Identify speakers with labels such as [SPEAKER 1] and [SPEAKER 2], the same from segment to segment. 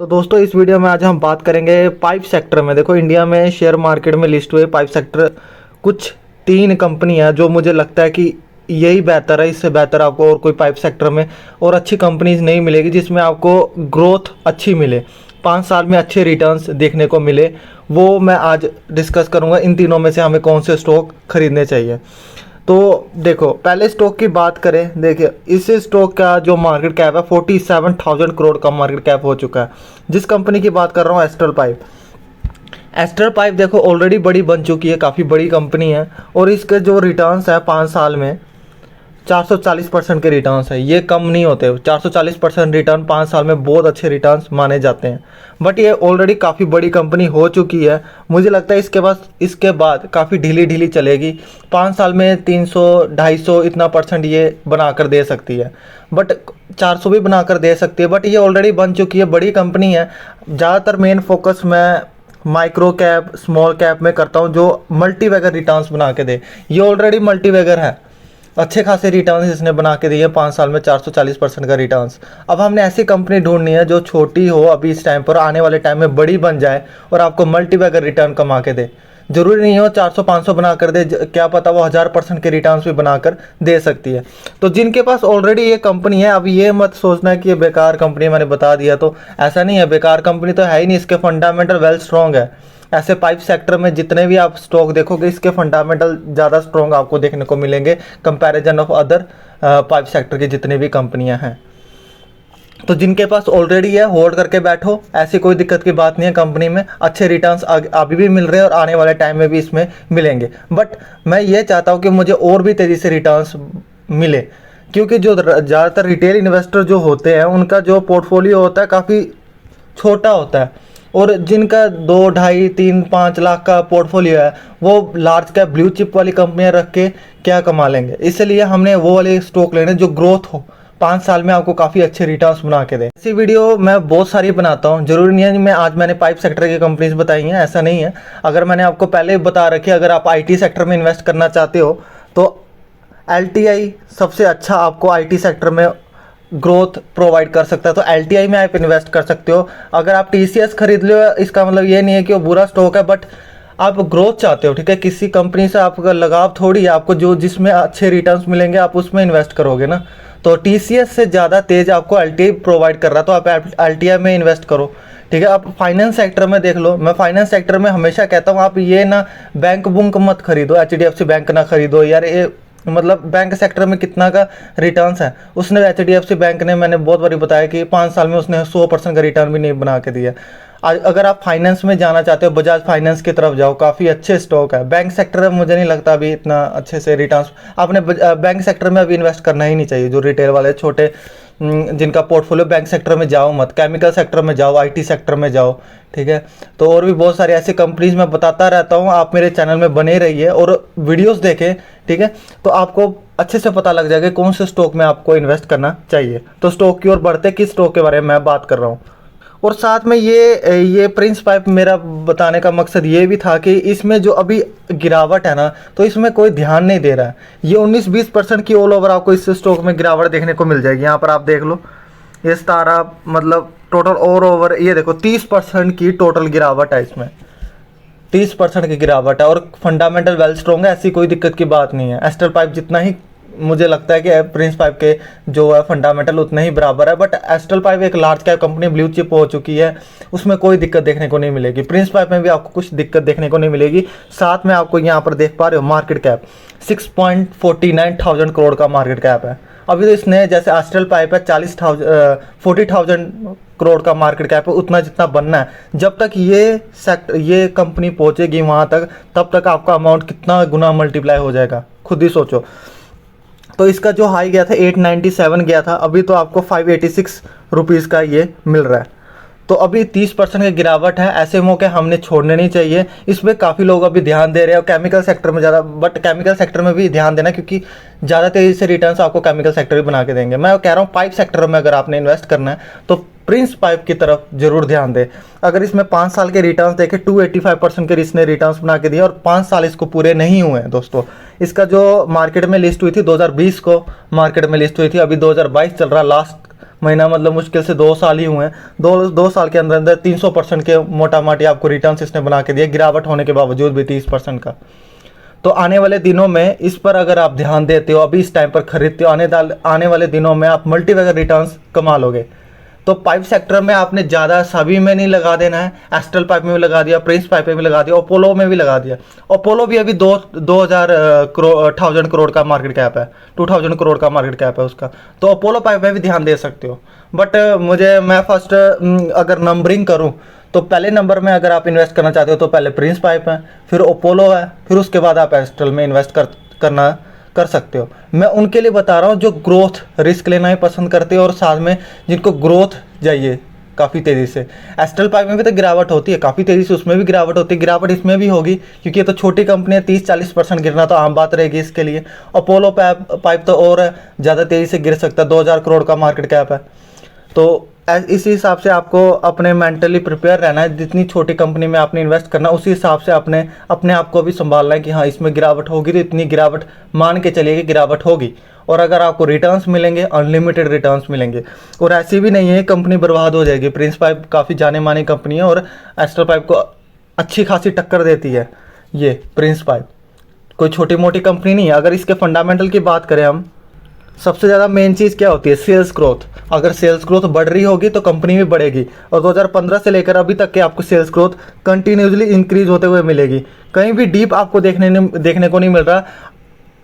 [SPEAKER 1] तो दोस्तों इस वीडियो में आज हम बात करेंगे पाइप सेक्टर में। देखो इंडिया में शेयर मार्केट में लिस्ट हुए पाइप सेक्टर कुछ 3 कंपनी है जो मुझे लगता है कि यही बेहतर है। इससे बेहतर आपको और कोई पाइप सेक्टर में और अच्छी कंपनीज नहीं मिलेगी जिसमें आपको ग्रोथ अच्छी मिले, 5 साल में अच्छे रिटर्न्स देखने को मिले। वो मैं आज डिस्कस करूँगा इन तीनों में से हमें कौन से स्टॉक खरीदने चाहिए। तो देखो पहले स्टॉक की बात करें, देखिए इस स्टॉक का जो मार्केट कैप है 47,000 करोड़ का मार्केट कैप हो चुका है। जिस कंपनी की बात कर रहा हूँ एस्ट्रल पाइप। एस्ट्रल पाइप देखो ऑलरेडी बड़ी बन चुकी है, काफ़ी बड़ी कंपनी है और इसके जो रिटर्न्स है 5 साल में 440% के रिटर्न्स है। ये कम नहीं होते, 440% रिटर्न 5 साल में बहुत अच्छे रिटर्न्स माने जाते हैं। बट ये ऑलरेडी काफ़ी बड़ी कंपनी हो चुकी है। मुझे लगता है इसके बाद काफ़ी ढीली ढीली चलेगी। 5 साल में 300 250 इतना परसेंट ये बनाकर दे सकती है, बट 400 भी बनाकर दे सकती है। बट ये ऑलरेडी बन चुकी है, बड़ी कंपनी है। ज़्यादातर मेन फोकस मैं माइक्रो कैप स्मॉल कैप में करता हूँ जो मल्टी वैगर रिटर्न्स बना के दे। ये ऑलरेडी मल्टी वैगर है, अच्छे खासे रिटर्न्स इसने बना के दिए 5 साल में 440% का रिटर्न्स। अब हमने ऐसी कंपनी ढूंढनी है जो छोटी हो अभी इस टाइम पर, आने वाले टाइम में बड़ी बन जाए और आपको मल्टी बैगर रिटर्न कमा के दे। जरूरी नहीं हो 400-500 बना कर दे, क्या पता वो 1000% के रिटर्न्स भी बनाकर दे सकती है। तो जिनके पास ऑलरेडी ये कंपनी है, अब ये मत सोचना है कि ये बेकार कंपनी, मैंने बता दिया तो ऐसा नहीं है। बेकार कंपनी तो है ही नहीं, इसके फंडामेंटल वेल स्ट्रॉन्ग है। ऐसे पाइप सेक्टर में जितने भी आप स्टॉक देखोगे इसके फंडामेंटल ज़्यादा स्ट्रॉन्ग आपको देखने को मिलेंगे comparison of other pipe sector की जितनी भी कंपनियां हैं। तो जिनके पास ऑलरेडी है होल्ड करके बैठो, ऐसी कोई दिक्कत की बात नहीं है। कंपनी में अच्छे रिटर्न्स अभी भी मिल रहे हैं और आने वाले टाइम में भी इसमें मिलेंगे। बट मैं ये चाहता हूँ कि मुझे और भी तेज़ी से रिटर्न्स मिले, क्योंकि जो ज़्यादातर रिटेल इन्वेस्टर जो होते हैं उनका जो पोर्टफोलियो होता है काफ़ी छोटा होता है, और जिनका 2, 2.5, 3, 5 लाख का पोर्टफोलियो है वो लार्ज कैप ब्लू चिप वाली कंपनियां रख के क्या कमा लेंगे। इसलिए हमने वो वाले स्टॉक लेने जो ग्रोथ हो, 5 साल में आपको काफ़ी अच्छे रिटर्न्स बना के दे। ऐसी वीडियो मैं बहुत सारी बनाता हूँ, जरूरी नहीं है मैं आज मैंने पाइप सेक्टर की कंपनीज बताई हैं, ऐसा नहीं है। अगर मैंने आपको पहले बता रखी, अगर आप IT सेक्टर में इन्वेस्ट करना चाहते हो तो LTI सबसे अच्छा आपको IT सेक्टर में ग्रोथ प्रोवाइड कर सकता है, तो LTI में आप इन्वेस्ट कर सकते हो। अगर आप TCS खरीद लो, इसका मतलब ये नहीं है कि वो बुरा स्टॉक है, बट आप ग्रोथ चाहते हो, ठीक है। किसी कंपनी से आपका लगाव थोड़ी है, आपको जो जिसमें अच्छे रिटर्न्स मिलेंगे आप उसमें इन्वेस्ट करोगे ना। तो TCS से ज़्यादा तेज आपको LTI प्रोवाइड कर रहा है, तो आप LTI में इन्वेस्ट करो, ठीक है। आप फाइनेंस सेक्टर में देख लो, मैं फाइनेंस सेक्टर में हमेशा कहता हूँ आप ये ना बैंक बुंक मत खरीदो, HDFC बैंक ना खरीदो यार। ये मतलब बैंक सेक्टर में कितना का रिटर्न्स है, उसने HDFC बैंक ने, मैंने बहुत बारी बताया कि 5 साल में उसने 100% का रिटर्न भी नहीं बना के दिया। अगर आप फाइनेंस में जाना चाहते हो बजाज फाइनेंस की तरफ जाओ, काफ़ी अच्छे स्टॉक है। बैंक सेक्टर में मुझे नहीं लगता अभी इतना अच्छे से रिटर्न्स, आपने बैंक सेक्टर में अभी इन्वेस्ट करना ही नहीं चाहिए। जो रिटेल वाले छोटे जिनका पोर्टफोलियो, बैंक सेक्टर में जाओ मत, केमिकल सेक्टर में जाओ, IT सेक्टर में जाओ, ठीक है। तो और भी बहुत सारी ऐसी कंपनीज मैं बताता रहता हूँ, आप मेरे चैनल में बने रहिए और वीडियोस देखें, ठीक है। तो आपको अच्छे से पता लग जाएगा कौन से स्टॉक में आपको इन्वेस्ट करना चाहिए। तो स्टॉक की ओर बढ़ते, किस स्टॉक के बारे में मैं बात कर रहा हूँ। और साथ में ये प्रिंस पाइप मेरा बताने का मकसद ये भी था कि इसमें जो अभी गिरावट है ना, तो इसमें कोई ध्यान नहीं दे रहा है। ये 19-20% की ऑल ओवर आपको इस स्टॉक में गिरावट देखने को मिल जाएगी। यहाँ पर आप देख लो, ये सारा मतलब टोटल ऑल ओवर ये देखो 30% की टोटल गिरावट है इसमें, 30% की गिरावट है। और फंडामेंटल वेल स्ट्रॉन्ग है, ऐसी कोई दिक्कत की बात नहीं है। एस्ट्रल पाइप जितना ही मुझे लगता है कि प्रिंस पाइप के जो है फंडामेंटल उतना ही बराबर है, बट एस्ट्रल पाइप एक large cap company blue chip हो चुकी है, उसमें कोई दिक्कत देखने को नहीं मिलेगी। प्रिंस पाइप में भी आपको कुछ दिक्कत देखने को नहीं मिलेगी। साथ में आपको यहाँ पर देख पा रहे हो मार्केट कैप 6.49,000 करोड़ का मार्केट कैप है। अभी तो इसने, जैसे एस्ट्रल पाइप है 40,000 करोड़ का मार्केट कैप है, उतना जितना बनना है। जब तक ये कंपनी पहुंचेगी वहां तक, तब तक आपका अमाउंट कितना गुना मल्टीप्लाई हो जाएगा, खुद ही सोचो। तो इसका जो हाई गया था 897 गया था, अभी तो आपको 586 रुपीज़ का ये मिल रहा है। तो अभी 30% की गिरावट है, ऐसे मौके हमने छोड़ने नहीं चाहिए। इसमें काफ़ी लोग अभी ध्यान दे रहे हैं केमिकल सेक्टर में ज़्यादा, बट केमिकल सेक्टर में भी ध्यान देना, क्योंकि ज़्यादा तेज़ी से रिटर्न्स आपको केमिकल सेक्टर भी बना के देंगे। मैं कह रहा हूँ पाइप सेक्टर में अगर आपने इन्वेस्ट करना है तो प्रिंस पाइप की तरफ जरूर ध्यान दें। अगर इसमें 5 साल के रिटर्न्स देखें, 285% के इसने रिटर्न्स बना के दिए और 5 साल इसको पूरे नहीं हुए हैं दोस्तों। इसका जो मार्केट में लिस्ट हुई थी 2020 को मार्केट में लिस्ट हुई थी, अभी 2022 चल रहा, लास्ट महीना मतलब मुश्किल से 2 साल ही हुए हैं। दो साल के अंदर अंदर 300% के मोटा माटी आपको रिटर्न्स इसने बना के दिए, गिरावट होने के बावजूद भी 30% का। तो आने वाले दिनों में इस पर अगर आप ध्यान देते हो, अभी इस टाइम पर खरीदते हो, आने वाले दिनों में आप मल्टीबैगर रिटर्न्स कमा लोगे। तो पाइप सेक्टर में आपने ज़्यादा सभी में नहीं लगा देना है, एस्ट्रल पाइप में भी लगा दिया, प्रिंस पाइप में भी लगा दिया, अपोलो में भी लगा दिया। अपोलो भी अभी 2000 करोड़ का मार्केट कैप है, 2000 करोड़ का मार्केट कैप है उसका। तो अपोलो पाइप में भी ध्यान दे सकते हो। बट मैं फर्स्ट अगर नंबरिंग करूँ तो पहले नंबर में अगर आप इन्वेस्ट करना चाहते हो तो पहले प्रिंस पाइप है, फिर अपोलो है, फिर उसके बाद आप एस्ट्रल में इन्वेस्ट कर सकते हो। मैं उनके लिए बता रहा हूँ जो ग्रोथ रिस्क लेना ही पसंद करते हो और साथ में जिनको ग्रोथ चाहिए काफ़ी तेज़ी से। एस्ट्रल पाइप में भी तो गिरावट होती है काफ़ी तेज़ी से, उसमें भी गिरावट होती है, गिरावट इसमें भी होगी क्योंकि ये तो छोटी कंपनी है, 30-40% गिरना तो आम बात रहेगी इसके लिए। अपोलो पाइप तो और ज़्यादा तेज़ी से गिर सकता है, 2000 करोड़ का मार्केट कैप है। तो इसी हिसाब से आपको अपने मेंटली प्रिपेयर रहना है, जितनी छोटी कंपनी में आपने इन्वेस्ट करना उसी हिसाब से अपने आप को भी संभालना है कि हाँ इसमें गिरावट होगी तो इतनी गिरावट मान के चलिए कि गिरावट होगी। और अगर आपको रिटर्न्स मिलेंगे, अनलिमिटेड रिटर्न्स मिलेंगे। और ऐसी भी नहीं है कंपनी बर्बाद हो जाएगी। प्रिंस पाइप काफ़ी जाने मानी कंपनी है और एस्ट्रल पाइप को अच्छी खासी टक्कर देती है ये प्रिंस पाइप, कोई छोटी मोटी कंपनी नहीं है। अगर इसके फंडामेंटल की बात करें हम, सबसे ज़्यादा मेन चीज़ क्या होती है? Sales growth. अगर सेल्स ग्रोथ बढ़ रही होगी तो कंपनी भी बढ़ेगी। और 2015 से लेकर अभी तक के आपको सेल्स ग्रोथ कंटिन्यूसली इंक्रीज होते हुए मिलेगी, कहीं भी डीप आपको देखने को नहीं मिल रहा।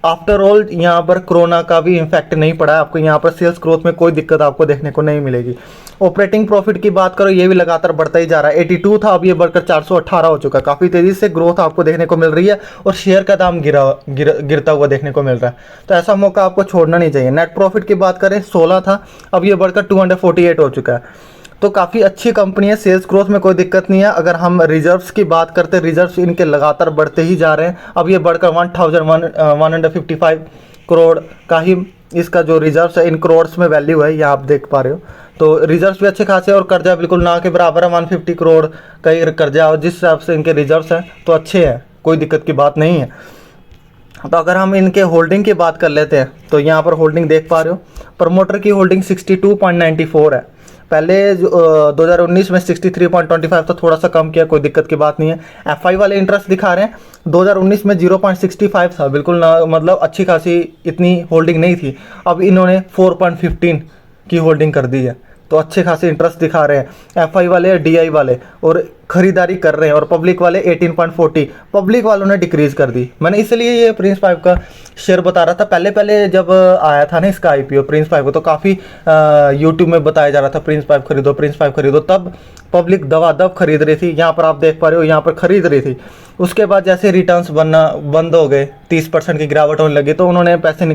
[SPEAKER 1] आफ्टर ऑल यहाँ पर कोरोना का भी इम्पैक्ट नहीं पड़ा है, आपको यहाँ पर सेल्स ग्रोथ में कोई दिक्कत आपको देखने को नहीं मिलेगी। ऑपरेटिंग प्रॉफिट की बात करो, ये भी लगातार बढ़ता ही जा रहा है। 82 था, अब ये बढ़कर 418 हो चुका है। काफ़ी तेज़ी से ग्रोथ आपको देखने को मिल रही है और शेयर का दाम गिरता हुआ देखने को मिल रहा है। तो ऐसा मौका आपको छोड़ना नहीं चाहिए। नेट प्रॉफिट की बात करें 16 था, अब ये बढ़कर 248 हो चुका है। तो काफ़ी अच्छी कंपनी है, सेल्स ग्रोथ में कोई दिक्कत नहीं है। अगर हम रिजर्व्स की बात करते हैं, रिजर्व्स इनके लगातार बढ़ते ही जा रहे हैं। अब ये बढ़कर 1155 करोड़ का ही इसका जो रिजर्व्स है इन करोड्स में वैल्यू है, ये आप देख पा रहे हो। तो रिजर्व्स भी अच्छे खासे और कर्जा बिल्कुल ना के बराबर है, 150 करोड़ का ही कर्जा। और जिस हिसाब से इनके रिजर्व्स हैं तो अच्छे हैं, कोई दिक्कत की बात नहीं है। तो अगर हम इनके होल्डिंग की बात कर लेते हैं तो यहाँ पर होल्डिंग देख पा रहे हो, प्रमोटर की होल्डिंग 62.94 है। पहले 2019 में 63.25 था, थोड़ा सा कम किया, कोई दिक्कत की बात नहीं है। एफआई वाले इंटरेस्ट दिखा रहे हैं, 2019 में 0.65 था, बिल्कुल ना, मतलब अच्छी खासी इतनी होल्डिंग नहीं थी। अब इन्होंने 4.15 की होल्डिंग कर दी है, तो अच्छे खासे इंटरेस्ट दिखा रहे हैं एफआई वाले, डीआई वाले, और खरीदारी कर रहे हैं। और पब्लिक वाले 18.40, पब्लिक वालों ने डिक्रीज कर दी। मैंने इसलिए ये प्रिंस पाइप का शेयर बता रहा था। पहले जब आया था ना इसका आईपीओ प्रिंस पाइप को, तो काफ़ी यूट्यूब में बताया जा रहा था प्रिंस पाइप खरीदो, प्रिंस पाइप खरीदो। तब पब्लिक दवादब खरीद रही थी, यहाँ पर आप देख पा रहे हो, यहाँ पर खरीद रही थी। उसके बाद जैसे रिटर्न्स बनना बंद हो गए, 30% की गिरावट होने लगी, तो उन्होंने पैसे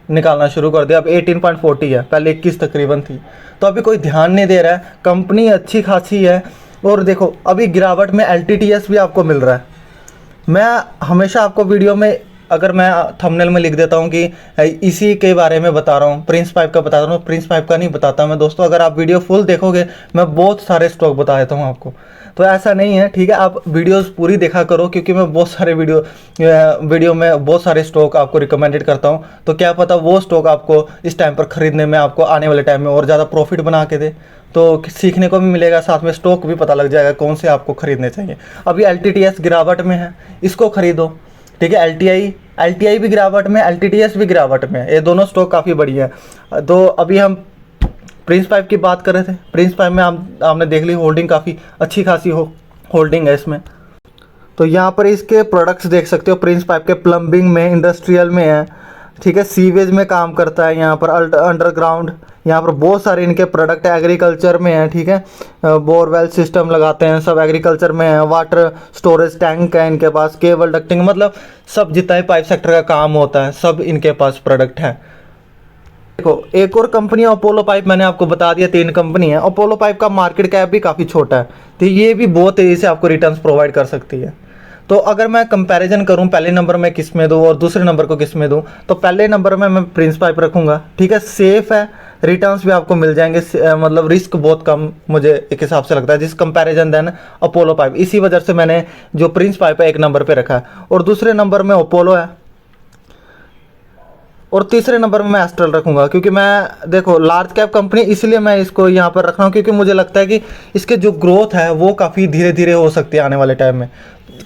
[SPEAKER 1] निकालना शुरू कर दिया। अब 18.40 है, पहले 21 तकरीबन थी। तो अभी कोई ध्यान नहीं दे रहा है, कंपनी अच्छी खासी है। और देखो अभी गिरावट में एलटीटीएस भी आपको मिल रहा है। मैं हमेशा आपको वीडियो में, अगर मैं थंबनेल में लिख देता हूँ कि इसी के बारे में बता रहा हूँ, प्रिंस पाइप का बता रहा हूँ, प्रिंस पाइप का नहीं बताता मैं दोस्तों। अगर आप वीडियो फुल देखोगे, मैं बहुत सारे स्टॉक बता देता हूँ आपको। तो ऐसा नहीं है, ठीक है, आप वीडियोस पूरी देखा करो, क्योंकि मैं बहुत सारे वीडियो में बहुत सारे स्टॉक आपको रिकमेंडेड करता हूँ। तो क्या पता वो स्टॉक आपको इस टाइम पर खरीदने में, आपको आने वाले टाइम में और ज़्यादा प्रॉफिट बना के दे। तो सीखने को भी मिलेगा, साथ में स्टॉक भी पता लग जाएगा कौन से आपको खरीदने चाहिए। अभी एलटीटीएस गिरावट में है, इसको खरीदो, ठीक है। एलटीआई भी गिरावट में, एलटीटीएस भी गिरावट में, ये दोनों स्टॉक काफ़ी बढ़िया है। तो अभी हम प्रिंस पाइप की बात कर रहे थे। प्रिंस पाइप में आपने देख ली होल्डिंग काफ़ी अच्छी खासी होल्डिंग है इसमें। तो यहाँ पर इसके प्रोडक्ट्स देख सकते हो, प्रिंस पाइप के प्लम्बिंग में, इंडस्ट्रियल में है, ठीक है, सीवेज में काम करता है, यहाँ पर अंडरग्राउंड, यहाँ पर बहुत सारे इनके प्रोडक्ट एग्रीकल्चर में है, ठीक है, बोरवेल सिस्टम लगाते हैं, सब एग्रीकल्चर में है। वाटर स्टोरेज टैंक है इनके पास, केबल डक्टिंग, मतलब सब जितना भी पाइप सेक्टर का काम होता है सब इनके पास प्रोडक्ट है। देखो एक और कंपनी है अपोलो पाइप, मैंने आपको बता दिया 3 कंपनी है। अपोलो पाइप का मार्केट कैप भी काफ़ी छोटा है, तो ये भी बहुत तेज़ी से आपको रिटर्न्स प्रोवाइड कर सकती है। तो अगर मैं कंपैरिजन करूं, पहले नंबर में किस में दूं और दूसरे नंबर को किस में दूं, तो पहले नंबर में मैं प्रिंस पाइप रखूंगा, ठीक है, सेफ है, रिटर्न्स भी आपको मिल जाएंगे, मतलब रिस्क बहुत कम मुझे एक हिसाब से लगता है जिस कंपैरिजन देन अपोलो पाइप। इसी वजह से मैंने जो प्रिंस पाइप है 1 नंबर पर रखा है और दूसरे नंबर में अपोलो है। और तीसरे नंबर में मैं एस्ट्रल रखूंगा, क्योंकि मैं देखो लार्ज कैप कंपनी इसलिए मैं इसको यहाँ पर रख रहा हूँ, क्योंकि मुझे लगता है कि इसके जो ग्रोथ है वो काफ़ी धीरे धीरे हो सकती है आने वाले टाइम में,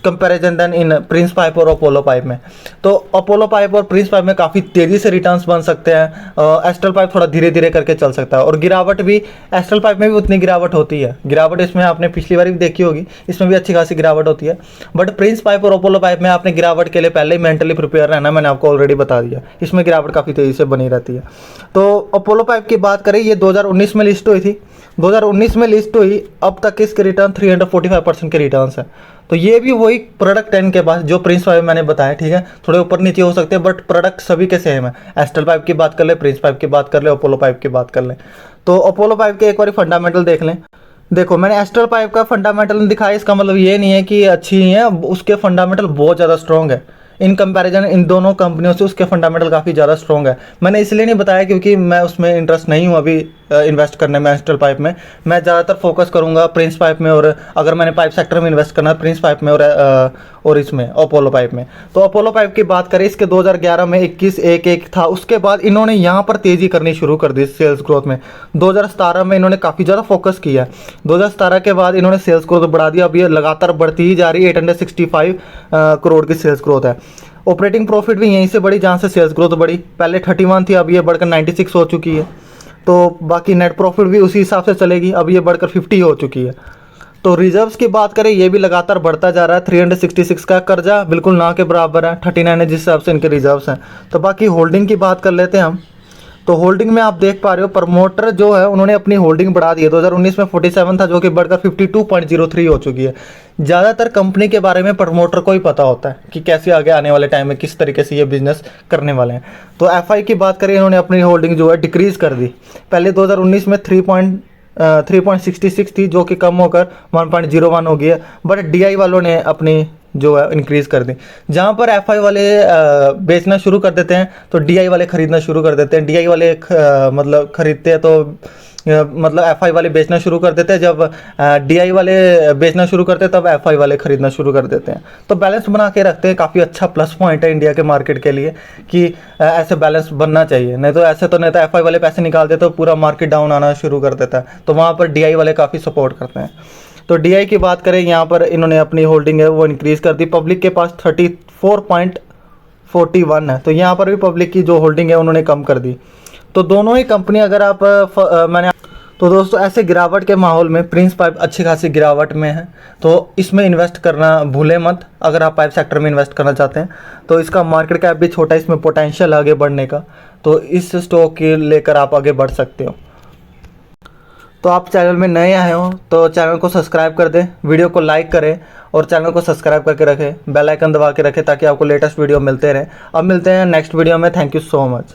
[SPEAKER 1] comparison then in Prince pipe और अपोलो पाइप में। तो अपोलो पाइप और प्रिंस पाइप में काफ़ी तेज़ी से रिटर्न्स बन सकते हैं, एस्ट्रल पाइप थोड़ा धीरे धीरे करके चल सकता है। और गिरावट भी एस्ट्रल पाइप में भी उतनी गिरावट होती है, गिरावट इसमें आपने पिछली बार भी देखी होगी, इसमें भी अच्छी खासी गिरावट होती है। बट प्रिंस पाइप और अपोलो पाइप में आपने गिरावट के लिए पहले ही मेंटली प्रिपेयर रहना, मैंने आपको ऑलरेडी बता दिया, इसमें गिरावट काफ़ी तेज़ी से बनी रहती है। तो अपोलो पाइप की बात करें, ये 2019 में लिस्ट हुई थी, 2019 में लिस्ट हुई, अब तक इसके रिटर्न 345% के रिटर्न्स हैं। तो ये भी वही प्रोडक्ट 10 के पास जो प्रिंस पाइप मैंने बताया, ठीक है, थोड़े ऊपर नीचे हो सकते हैं बट प्रोडक्ट सभी के सेम है। एस्ट्रल पाइप की बात कर ले, प्रिंस पाइप की बात कर ले, अपोलो पाइप की बात कर ले। तो अपोलो पाइप के एक बार फंडामेंटल देख लें। देखो मैंने एस्ट्रल पाइप का फंडामेंटल दिखाया, इसका मतलब ये नहीं है कि अच्छी ही है, उसके फंडामेंटल बहुत ज़्यादा स्ट्रॉन्ग है इन कंपैरिजन इन दोनों कंपनियों से, उसके फंडामेंटल काफ़ी ज़्यादा स्ट्रॉन्ग है। मैंने इसलिए नहीं बताया क्योंकि मैं उसमें इंटरेस्ट नहीं हूँ अभी इन्वेस्ट करने में एस्ट्रल पाइप में। मैं ज़्यादातर फोकस करूँगा प्रिंस पाइप में, और अगर मैंने पाइप सेक्टर में इन्वेस्ट करना है प्रिंस पाइप में और इसमें अपोलो पाइप में। तो अपोलो पाइप की बात करें, इसके 2011 में 21,1,1 था, उसके बाद इन्होंने यहाँ पर तेज़ी करनी शुरू कर दी सेल्स ग्रोथ में। 2017 में इन्होंने काफ़ी ज़्यादा फोकस किया, 2017 के बाद इन्होंने सेल्स ग्रोथ बढ़ा दिया, अब ये लगातार बढ़ती ही जा रही है, 865 करोड़ की सेल्स ग्रोथ है। ऑपरेटिंग प्रॉफिट भी यहीं से बढ़ी जहाँ से सेल्स ग्रोथ बढ़ी, पहले 31 थी, अब ये बढ़कर 96 हो चुकी है। तो बाकी नेट प्रॉफिट भी उसी हिसाब से चलेगी, अब ये बढ़कर 50 हो चुकी है। तो रिजर्व्स की बात करें, ये भी लगातार बढ़ता जा रहा है, 366 का कर्जा बिल्कुल ना के बराबर है, 39 है जिस हिसाब से इनके रिजर्व्स हैं। तो बाकी होल्डिंग की बात कर लेते हैं हम। तो होल्डिंग में आप देख पा रहे हो प्रमोटर जो है उन्होंने अपनी होल्डिंग बढ़ा दी है, 2019 में 47 था जो कि बढ़कर 52.03 हो चुकी है। ज़्यादातर कंपनी के बारे में प्रमोटर को ही पता होता है कि कैसे आगे आने वाले टाइम में किस तरीके से ये बिजनेस करने वाले हैं। तो एफआई की बात करें, इन्होंने अपनी होल्डिंग जो है डिक्रीज़ कर दी, पहले 2019 में 3.66 थी जो कि कम होकर 1.01 हो गई है, बट डीआई वालों ने अपनी जो है इंक्रीज़ कर दी। जहाँ पर एफआई वाले बेचना शुरू कर देते हैं तो डीआई वाले ख़रीदना शुरू कर देते हैं, डीआई वाले मतलब ख़रीदते हैं तो मतलब एफआई वाले बेचना शुरू कर देते हैं, जब डीआई वाले बेचना शुरू करते हैं तब एफआई वाले ख़रीदना शुरू कर देते हैं। तो बैलेंस बना के रखते हैं, काफ़ी अच्छा प्लस पॉइंट है इंडिया के मार्केट के लिए कि ऐसे बैलेंस बनना चाहिए, नहीं तो एफआई वाले पैसे निकाल देते तो पूरा मार्केट डाउन आना शुरू कर देता है, तो वहाँ पर डीआई वाले काफ़ी सपोर्ट करते हैं। तो डीआई की बात करें, यहाँ पर इन्होंने अपनी होल्डिंग है वो इंक्रीज़ कर दी, पब्लिक के पास 34.41 है, तो यहाँ पर भी पब्लिक की जो होल्डिंग है उन्होंने कम कर दी। तो दोनों ही कंपनी अगर आप मैंने तो दोस्तों ऐसे गिरावट के माहौल में प्रिंस पाइप अच्छी खासी गिरावट में है, तो इसमें इन्वेस्ट करना भूले मत। अगर आप पाइप सेक्टर में इन्वेस्ट करना चाहते हैं तो इसका मार्केट कैप भी छोटा, इसमें पोटेंशियल आगे बढ़ने का, तो इस स्टॉक के लेकर आप आगे बढ़ सकते हो। तो आप चैनल में नए आए हो तो चैनल को सब्सक्राइब कर दें, वीडियो को लाइक करें और चैनल को सब्सक्राइब करके रखें, बेल आइकन दबा के रखें ताकि आपको लेटेस्ट वीडियो मिलते रहें। अब मिलते हैं नेक्स्ट वीडियो में, थैंक यू सो मच।